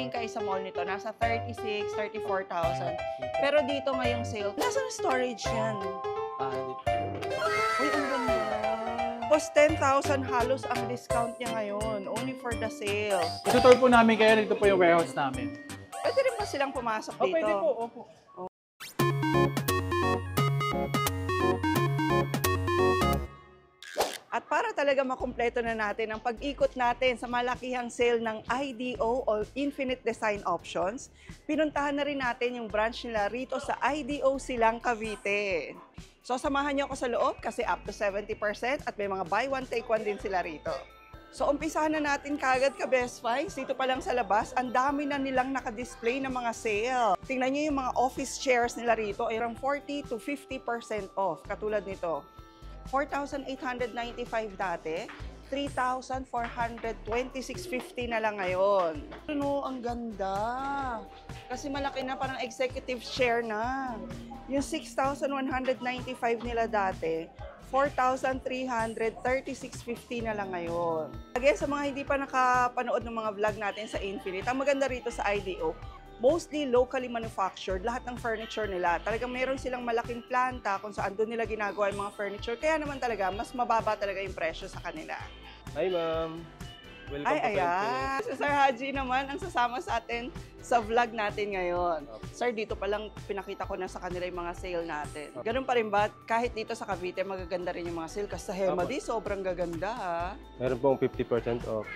tumingin kayo sa mall nito, nasa 36, 34,000. Pero dito ngayong sale, nasa storage yan? Dito. Uy, ang ganda. Tapos 10,000 halos ang discount niya ngayon, only for the sale. Itutour po namin kayo, dito po yung warehouse namin. Pwede rin ba silang pumasok dito? Pwede po, opo. At para talaga makumpleto na natin ang pag-ikot natin sa malakihang sale ng IDO o Infinite Design Options, pinuntahan na rin natin yung branch nila rito sa IDO Silang Cavite. So samahan niyo ako sa loob kasi up to 70% at may mga buy one take one din sila rito. So umpisahan na natin kagad ka Best Finds. Dito pa lang sa labas, ang dami na nilang nakadisplay ng mga sale. Tingnan niyo yung mga office chairs nila rito ay around 40 to 50% off. Katulad nito. 4,895 dati, 3,426.50 na lang ngayon. Ano, ang ganda. Kasi malaki na, parang executive share na. Yung 6,195 nila dati, 4,336.50 na lang ngayon. Again, sa mga hindi pa nakapanood ng mga vlog natin sa Infinite, ang maganda rito sa IDO, mostly locally manufactured, lahat ng furniture nila. Talagang meron silang malaking planta kung saan doon nila ginagawa yung mga furniture. Kaya naman talaga, mas mababa talaga yung presyo sa kanila. Hi, ma'am. Welcome Ay, ayan. Si Sir Haji naman ang sasama sa atin sa vlog natin ngayon. Sir, dito pa lang pinakita ko na sa kanila yung mga sale natin. Ganun pa rin ba? Kahit dito sa Cavite, magaganda rin yung mga sale. Kasi sa Hemadi, sobrang gaganda ha. Meron pong 50% off.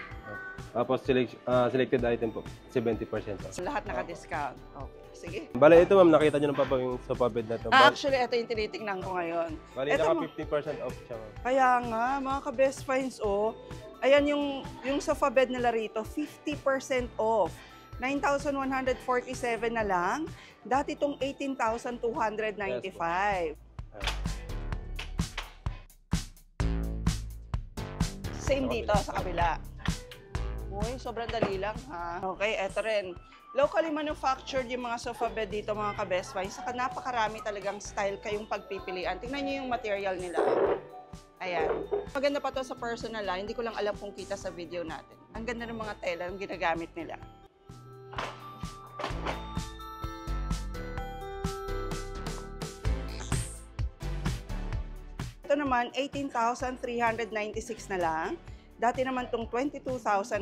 Tapos selected item po, 70% off. So, lahat naka-discount. Okay, sige. Bale, ito ma'am, nakita nyo na pa yung sofa bed na ito. Actually, ito yung tinitingnan ko ngayon. Bale, naka 50% off siya ma'am. Kaya nga, mga ka-Best Finds, ayan yung sofa bed nila rito, 50% off. 9,147 na lang. Dati itong 18,295. Same dito sa kabila. Uy, sobrang dali lang ha. Okay, eto rin. Locally manufactured yung mga sofa bed dito mga ka-Best Finds. Saka napakarami talagang style kayong pagpipilian. Tingnan nyo yung material nila. Ayan. Maganda pa to sa personal line. Hindi ko lang alam kung kita sa video natin. Ang ganda ng mga tela yung ginagamit nila. Ito naman, 18,396 na lang. Dati naman itong 22,995.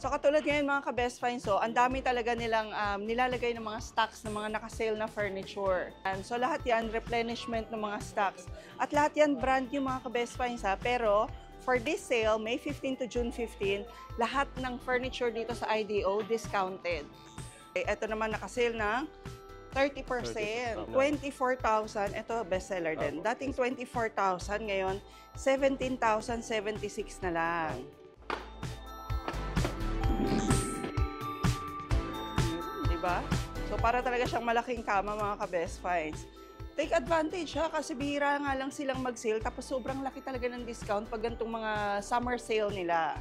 So katulad ngayon mga ka-Best Finds, ang dami talaga nilang nilalagay ng mga stocks ng mga nakasale na furniture. And so lahat yan, replenishment ng mga stocks. At lahat yan brand new mga ka-Best Finds ha. Pero for this sale, May 15 to June 15, lahat ng furniture dito sa IDO discounted. Okay, ito naman nakasale ng 30%. 24,000. Ito, bestseller din. Dating 24,000, ngayon 17,076 na lang. Diba? So, para talaga siyang malaking kama, mga ka-Best Finds. Take advantage ha, kasi bihira nga lang silang mag-sale, tapos sobrang laki talaga ng discount pag ganitong mga summer sale nila.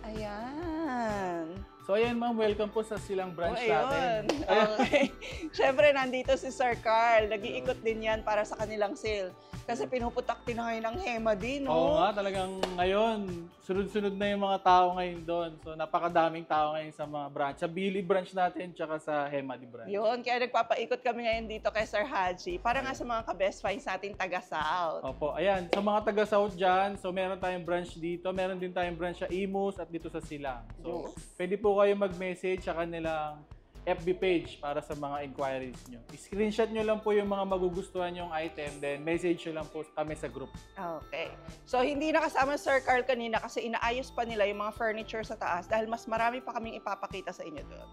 Ayan. So ayan ma'am, welcome po sa Silang branch natin. Okay. Siyempre, nandito si Sir Carl. Nag-iikot din yan para sa kanilang sale. Kasi pinuputak din ngayon ng Hemadi, no? Oo nga, talagang ngayon, sunod-sunod na yung mga tao ngayon doon. So napakadaming tao ngayon sa mga branch. Sa Bili branch natin, tsaka sa Hemadi branch. Yun, kaya nagpapaikot kami ngayon dito kay Sir Haji. Para nga sa mga ka-Best Finds natin taga-South. Opo, ayan. Sa mga taga-South dyan, so meron tayong branch dito. Meron din tayong branch sa Imus at dito sa Silang. So, pwede po kayo mag-message sa kanilang FB page para sa mga inquiries nyo. I-screenshot nyo lang po yung mga magugustuhan yung item, then message nyo lang po kami sa group. Okay. So, hindi nakasama Sir Carl kanina kasi inaayos pa nila yung mga furniture sa taas dahil mas marami pa kaming ipapakita sa inyo doon.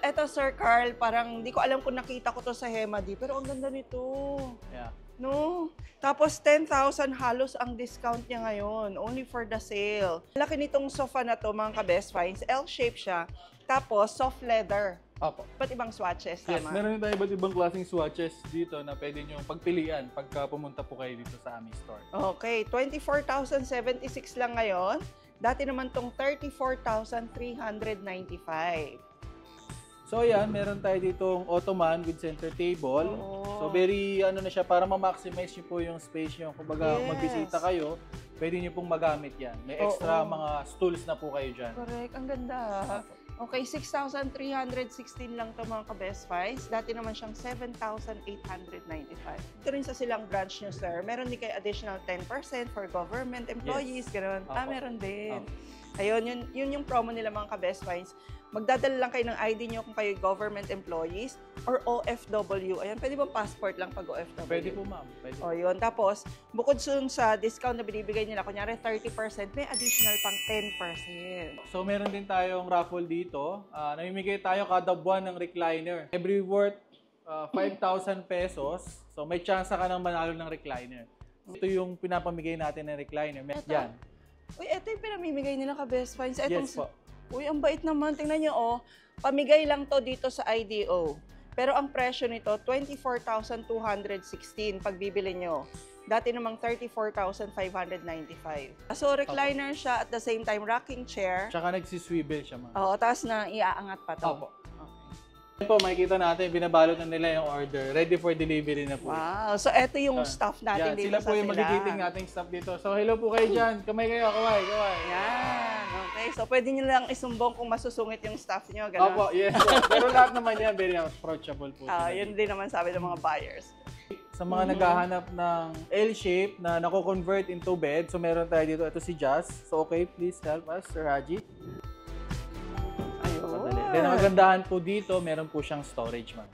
Ito Sir Carl, parang hindi ko alam kung nakita ko to sa Hemadi, pero ang ganda nito. Yeah. No? Tapos 10,000 halos ang discount niya ngayon, only for the sale. Laki nitong sofa na to, mga ka-Best Finds. L-shape siya. Tapos soft leather. Opo. Ba't ibang swatches, Yes, tama? meron tayo iba't ibang klaseng swatches dito na pwede nyo pagpilian pagka pumunta po kayo dito sa aming store. Okay, 24,076 lang ngayon. Dati naman tong 34,395. So yan, meron tayo ditong ottoman with center table. Oo. So very ano na siya, para ma-maximize nyo po yung space nyo. Kumbaga Yes. magbisita kayo, pwede nyo pong magamit yan. May extra Oo. mga stools na po kayo dyan. Correct. Ang ganda. Okay, 6,316 lang to mga ka-best finds. Dati naman siyang 7,895. Ito rin sa silang branch nyo, sir. Meron din kayo additional 10% for government employees, gano'n. Opo. Meron din. Opo. Ayun, yun yung promo nila mga ka-best finds. Magdadala lang kayo ng ID nyo kung kayo government employees or OFW. Ayan, pwede bang passport lang pag OFW? Pwede po, ma'am. Pwede. O yun. Tapos, bukod sa discount na binibigay nila, kunyari 30%, may additional pang 10%. So, meron din tayong raffle dito. Namimigay tayo kada buwan ng recliner. Every worth 5,000 pesos. So, may chance ka nang manalo ng recliner. Ito yung pinapamigay natin ng recliner. Yan. Uy, ito yung pinamimigay nila ka-best finds. Yes po. Uy, ang bait naman. Tingnan nyo, oh. Pamigay lang to dito sa IDO. Pero ang presyo nito, 24,216 pag bibili nyo. Dati namang 34,595. So, recliner siya at the same time, rocking chair. Tsaka nagsiswivel siya, ma'am. Oo, tapos na iaangat pa to. Opo. Yan po, makikita natin, binabalot na nila yung order. Ready for delivery na po. Wow. So, ito yung staff natin Yan, dito sila sa po yung Silang. magigiting nating staff dito. So, hello po kayo dyan. Kamay kayo, kaway. Yan. Okay. So, pwede nyo lang isumbong kung masusungit yung staff nyo. Ganun. Opo, yes. Pero lahat naman yan, very approachable po. sila Yun dito. din naman sabi ng mga buyers. Sa mga naghahanap ng L-shape na nako-convert into bed, so meron tayo dito. Ito si Jazz. So, okay, please help us, Sir Haji. Ayun. Then, ang kagandahan po dito, meron po siyang storage, ma'am.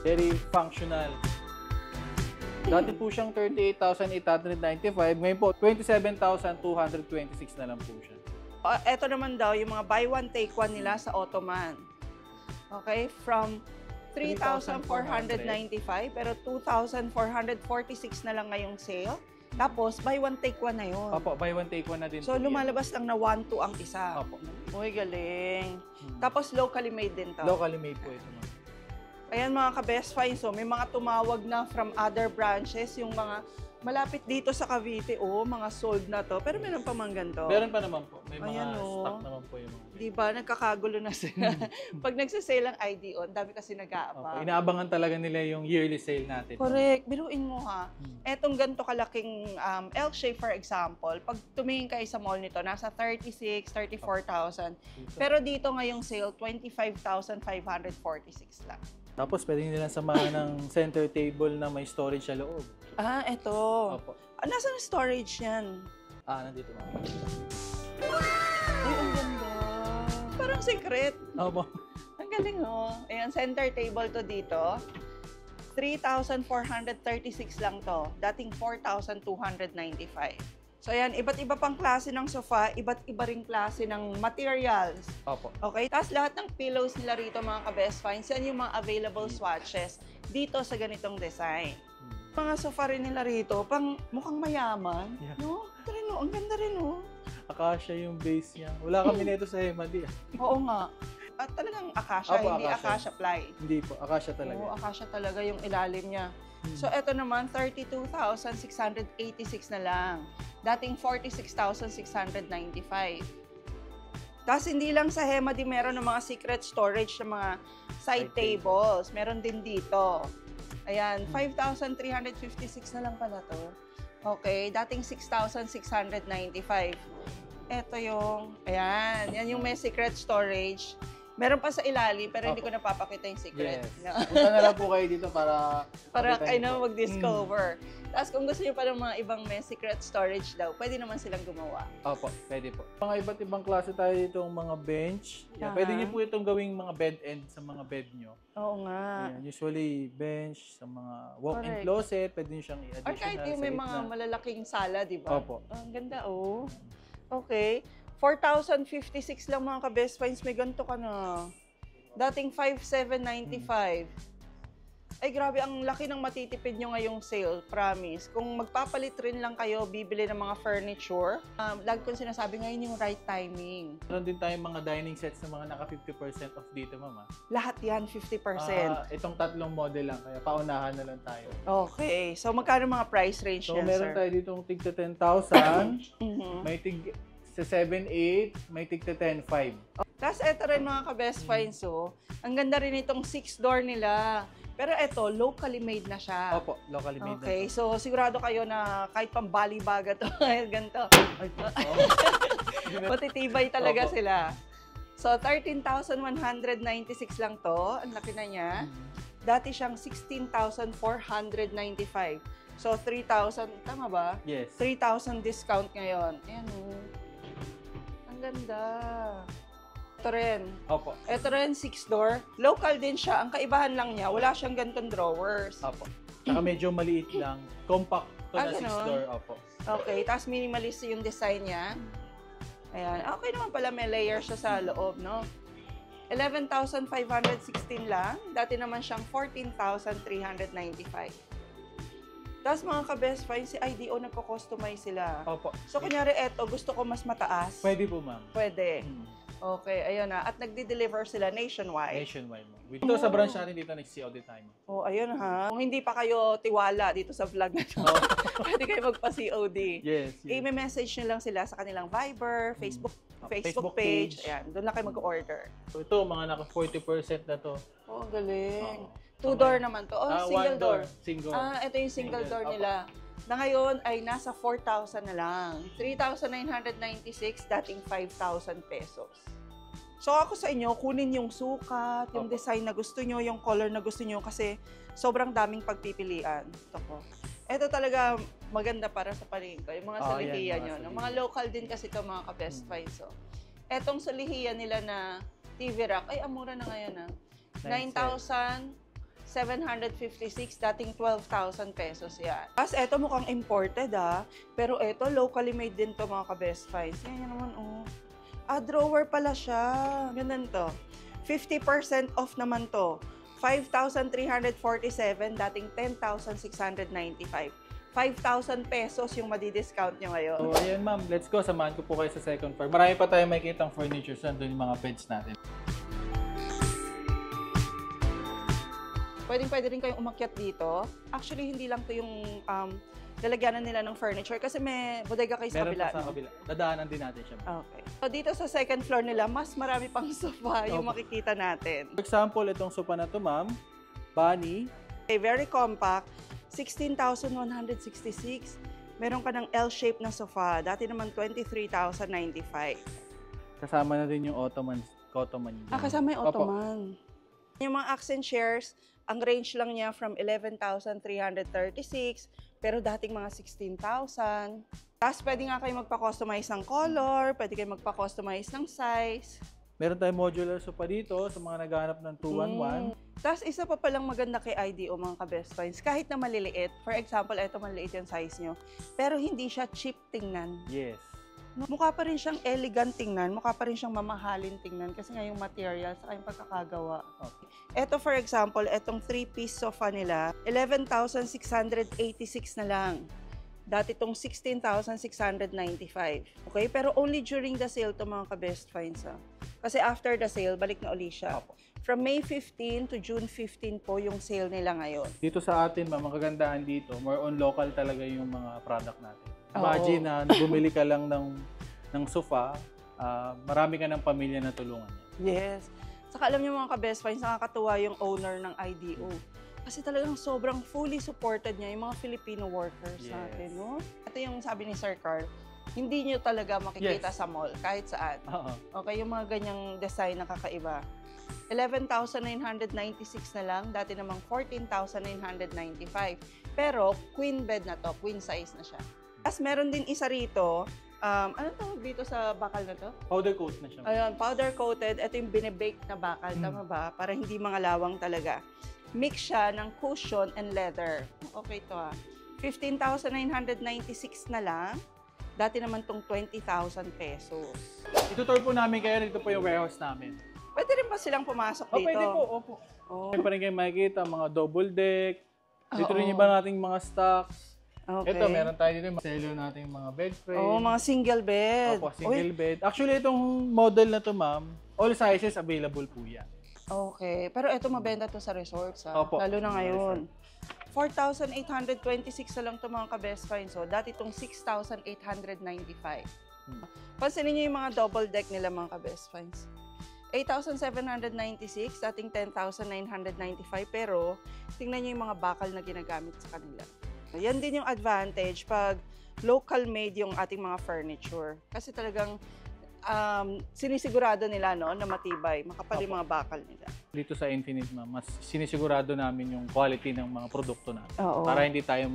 Very functional. Dati po siyang 38,895. Ngayon po, 27,226 na lang po siya. Ito naman daw, yung mga buy one, take one nila sa Ottoman. Okay? From 3,495, pero 2,446 na lang ngayong sale. Tapos, buy one, take one na yun. Opo, buy one, take one na din So, po yan. lumalabas lang na 1-2 ang isa. Opo. Uy, galing. Tapos, locally made din to. Locally made po ito, ma'am. Ayan mga ka-best finds, so may mga tumawag na from other branches, yung mga malapit dito sa Cavite, mga sold na to. Pero meron pa mang ganito. Meron pa naman po. May mga Ayan, oh. stock naman po yung mga. Di ba, nagkakagulo na sila. Pag nagsasale ang IDO, ang dami kasi Opo, nag-aabang. inaabangan talaga nila yung yearly sale natin. Correct. Biruin mo ha. Etong ganito kalaking L-shape, for example, pag tumingin kayo sa mall nito, nasa 36, 34,000. Pero dito ngayong sale, 25,546 lang. Tapos pwede nila samahan ng center table na may storage sa loob. Ito. Opo. Nasaan ang storage yan? Nandito, ma'am. Ay, ang ganda. Parang secret. Opo. Ang galing, oh. Ayan, center table to dito. 3,436 lang to. Dating 4,295. So, ayan, iba't iba pang klase ng sofa, iba't iba ring klase ng materials. Opo. Okay? Tapos lahat ng pillows nila rito, mga ka-best finds, yan yung mga available swatches dito sa ganitong design. Mga sofa rin nila rito, pang mukhang mayaman. Yeah. No? Ito rin, oh. Ang ganda rin, oh. Akasha yung base niya. Wala kami nito sa Hemadi. Oo nga. At talagang akasya, Opo, hindi akasya ply. Hindi po, Akasha talaga. Oo, akasya talaga yung ilalim niya. So, eto naman, 32,686 na lang. Dating 46,695. Tapos, hindi lang sa Hemadi meron ng mga secret storage ng mga side tables. Meron din dito. Ayan, 5,356 na lang pala to. Okay, dating 6,695. Ito yung, ayan, yan yung may secret storage. Meron pa sa ilalim, pero hindi ko napapakita yung secret. Yes. No? Punta na lang po kayo dito para Para mag-discover. Tapos kung gusto niyo pa ng mga ibang may secret storage daw, pwede naman silang gumawa. Opo, pwede po. Mga iba't ibang klase tayo itong mga bench. Aha. Yan. Pwede niyo po itong gawing mga bed end sa mga bed niyo. Oo nga. Yan. Usually, bench sa mga walk-in Correct. closet, pwede niyo siyang i-additional Or kahit yung sa may gitna. mga malalaking sala, di ba? Opo. Ang ganda, oh. Okay. 4,056 lang mga ka-best finds. May ganito ka na. Dating 5,795. Ay, grabe. Ang laki ng matitipid nyo ngayong sale. Promise. Kung magpapalit rin lang kayo, bibili ng mga furniture, lagi kong sinasabi ngayon yung right timing. Meron din tayong mga dining sets na mga naka 50% off dito, mama. Lahat yan, 50%. Itong tatlong model lang, kaya paunahan na lang tayo. Okay. So, magkano mga price range So, niyan, meron sir? tayo ditong tig to 10,000, Mhm. may tig sa 7,800, may tig to 10,500. Tapos, eto rin mga ka-best finds, oh. Ang ganda rin itong 6-door nila. Pero ito, locally made na siya. Opo, locally made Okay, na. so sigurado kayo na kahit pang balibaga to, ganito. Ay, Matitibay talaga Opo. sila. So, 13,196 lang to. Ang laki na niya. Dati siyang 16,495. So, 3,000, tama ba? Yes. 3,000 discount ngayon. Ayan o. Ang ganda. Ito rin. Opo. Ito rin, 6-door. Local din siya. Ang kaibahan lang niya, wala siyang ganitong drawers. Opo. Saka medyo maliit lang. Compact to na Ganun? 6-door. Opo. Okay, tapos minimalist yung design niya. Ayan. Okay naman pala, may layer siya sa loob, no? 11,516 lang. Dati naman siyang 14,395. Tapos mga ka-best finds, si IDO nagko-customize sila. Opo. So, kunyari, eto, gusto ko mas mataas. Pwede po, ma'am. Pwede. Okay, ayun na. At nagde-deliver sila nationwide. Nationwide mo. Dito sa branch natin dito, nag-COD time. Oh, ayun ha. Kung hindi pa kayo tiwala dito sa vlog na to, pwede kayo magpa-COD. Yes. I-message nyo lang sila sa kanilang Viber, Facebook Facebook page. page. Ayan, doon lang kayo mag-order. So ito, mga naka 40% na to. Oh, ang galing. Oo. Two-door naman to. Oh, single one door. Single. Ito yung single Single, door opo. nila. Na ngayon ay nasa 4,000 na lang. 3,996, dating 5,000 pesos. So ako sa inyo, kunin yung sukat, yung Opo. design na gusto nyo, yung color na gusto nyo kasi sobrang daming pagpipilian. Ito po. Ito talaga maganda para sa palengke. Yung mga salihiya yan, nyo. mga No? Mga local din kasi ito mga ka-best finds. So, etong salihiya nila na TV rack, ay amura na ngayon ah. 9,756, dating 12,000 pesos yan. Tapos eto mukhang imported pero eto locally made din to mga ka-best finds. Yan naman oh. Drawer pala siya. Ganun to. 50% off naman to. 5,347, dating 10,695. 5,000 pesos yung madi-discount nyo ngayon. So, ayan ma'am, let's go. Samahan ko po kayo sa second floor. Marami pa tayong makikitang furniture. Nandun yung mga beds natin. Pwede rin kayong umakyat dito. Actually, hindi lang to yung lalagyanan nila ng furniture kasi may bodega kayo sa Meron kabila. pa sa kabila. Dadaanan din natin siya. Okay. So, dito sa second floor nila, mas marami pang sofa yung Opo. makikita natin. For example, itong sofa na to ma'am, Bunny. Okay, very compact. 16,166. Meron ka ng L-shape na sofa. Dati naman 23,095. Kasama na din yung ottoman. Kasama yung Opo. ottoman. Yung mga accent chairs, ang range lang niya from 11,336, pero dating mga 16,000. Tapos pwede nga kayo magpa-customize ng color, pwede kayo magpa-customize ng size. Meron tayong modular sofa dito sa mga naghahanap ng 2-1-1. Tapos isa pa palang maganda kay IDO mga ka-best finds, kahit na maliliit. For example, ito maliliit yung size nyo, pero hindi siya cheap tingnan. Yes. Mukha pa rin siyang elegant tingnan, mukha pa rin siyang mamahalin tingnan kasi nga yung material sa kayong pagkakagawa. Okay. Ito for example, itong 3-piece sofa nila, 11,686 na lang. Dati itong 16,695. Okay? Pero only during the sale to mga ka-best finds. Kasi after the sale, balik na uli siya. Opo. From May 15 to June 15 po yung sale nila ngayon. Dito sa atin, ma'am, ang kagandahan dito, more on local talaga yung mga product natin. Oo. Imagine na bumili ka lang ng sofa, marami ka ng pamilya na tulungan. Yes. Saka alam niyo mga ka-best finds, nakakatuwa yung owner ng IDO. Kasi talagang sobrang fully supported niya yung mga Filipino workers Yes. natin, no? Ito yung sabi ni Sir Carl, hindi niyo talaga makikita Yes. sa mall, kahit saan. Oo. Okay, yung mga ganyang design na kakaiba. 11,996 na lang, dati namang 14,995. Pero queen bed na to, queen size na siya. Tapos meron din isa rito, ano tawag dito sa bakal na to? Powder coat na siya. Ayun, powder coated. Ito yung binibake na bakal, tama ba? Para hindi mga lawang talaga. Mix siya ng cushion and leather. Okay to 15,996 na lang. Dati naman tong 20,000 pesos. Itutour po namin kayo, dito po yung warehouse namin. Pwede rin ba silang pumasok dito? Pwede po, opo. Oh, Pwede pa rin kayo makikita, mga double deck. Dito Oo. rin iba nating mga stocks. okay. Ito, meron tayo dito, selo natin yung mga bed frame. Oo, mga single bed. Opo, single bed. Actually, itong model na to, ma'am, all sizes available po yan. Okay. Pero ito mabenta to sa resorts, Opo. Lalo na ngayon. 4,826 na lang to mga ka-best finds. So, dati itong 6,895. Pansinin niyo yung mga double deck nila mga ka-best finds. 8,796, dating 10,995, pero tingnan nyo yung mga bakal na ginagamit sa kanila. Yan din yung advantage pag local made yung ating mga furniture. Kasi talagang sinisigurado nila no, na matibay, makapal yung mga bakal nila. Dito sa Infinite, ma'am, mas sinisigurado namin yung quality ng mga produkto natin. Oo. Para hindi tayo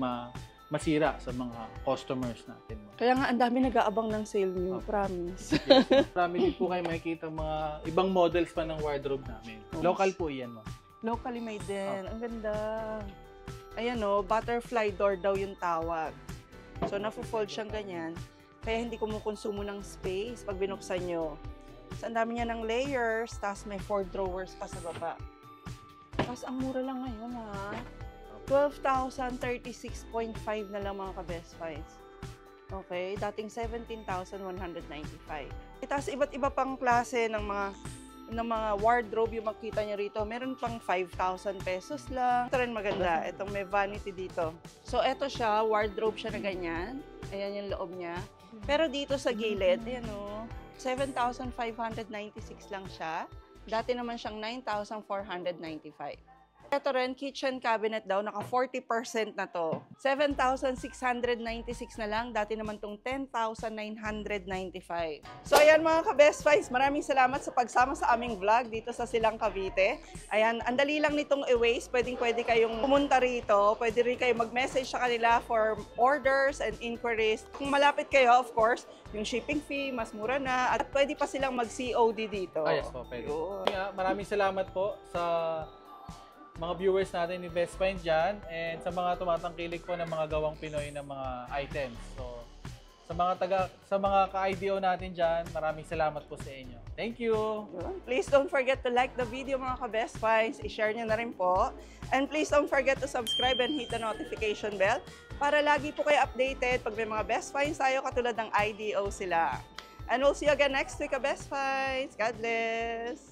masira sa mga customers natin. Ma'am. Kaya nga, ang dami nag-aabang ng sale nyo, promise. Yes. Marami din po kayo makikita mga ibang models pa ng wardrobe namin. Local po yan, ma'am. Locally made din. Ang ganda. Ayan o, butterfly door daw yung tawag. So, nafo-fold siyang ganyan. Kaya hindi kumukonsumo ng space pag binuksan nyo. So, ang dami niya ng layers, tapos may 4 drawers pa sa baba. Tapos, ang mura lang ngayon, ha? 12,036.5 na lang mga ka-best finds. Okay, dating 17,195. Tapos, iba't iba pang klase ng mga wardrobe yung makita nyo rito. Meron pang 5,000 pesos lang. Ito rin maganda. Itong may vanity dito. So, ito siya. Wardrobe siya na ganyan. Ayan yung loob niya. Pero dito sa gilid, ayan o, 7,596 lang siya. Dati naman siyang 9,495. Ito rin, kitchen cabinet daw, naka 40% na to. 7,696 na lang, dati naman tong 10,995. So ayan mga ka-best finds, maraming salamat sa pagsama sa aming vlog dito sa Silang Cavite. Ayan, ang dali lang nitong i-waste, pwede kayong pumunta rito, pwede rin kayo mag-message sa kanila for orders and inquiries. Kung malapit kayo, of course, yung shipping fee, mas mura na, at pwede pa silang mag-COD dito. Yes po, pwede. Maraming salamat po sa mga viewers natin ni Best Find dyan and sa mga tumatangkilik po ng mga gawang Pinoy na mga items. So, sa mga ka-IDO natin dyan, maraming salamat po sa inyo. Thank you! Please don't forget to like the video mga ka-best finds. I-share nyo na rin po. And please don't forget to subscribe and hit the notification bell para lagi po kayo updated pag may mga best finds tayo katulad ng IDO sila. And we'll see you again next week, ka-best finds. God bless!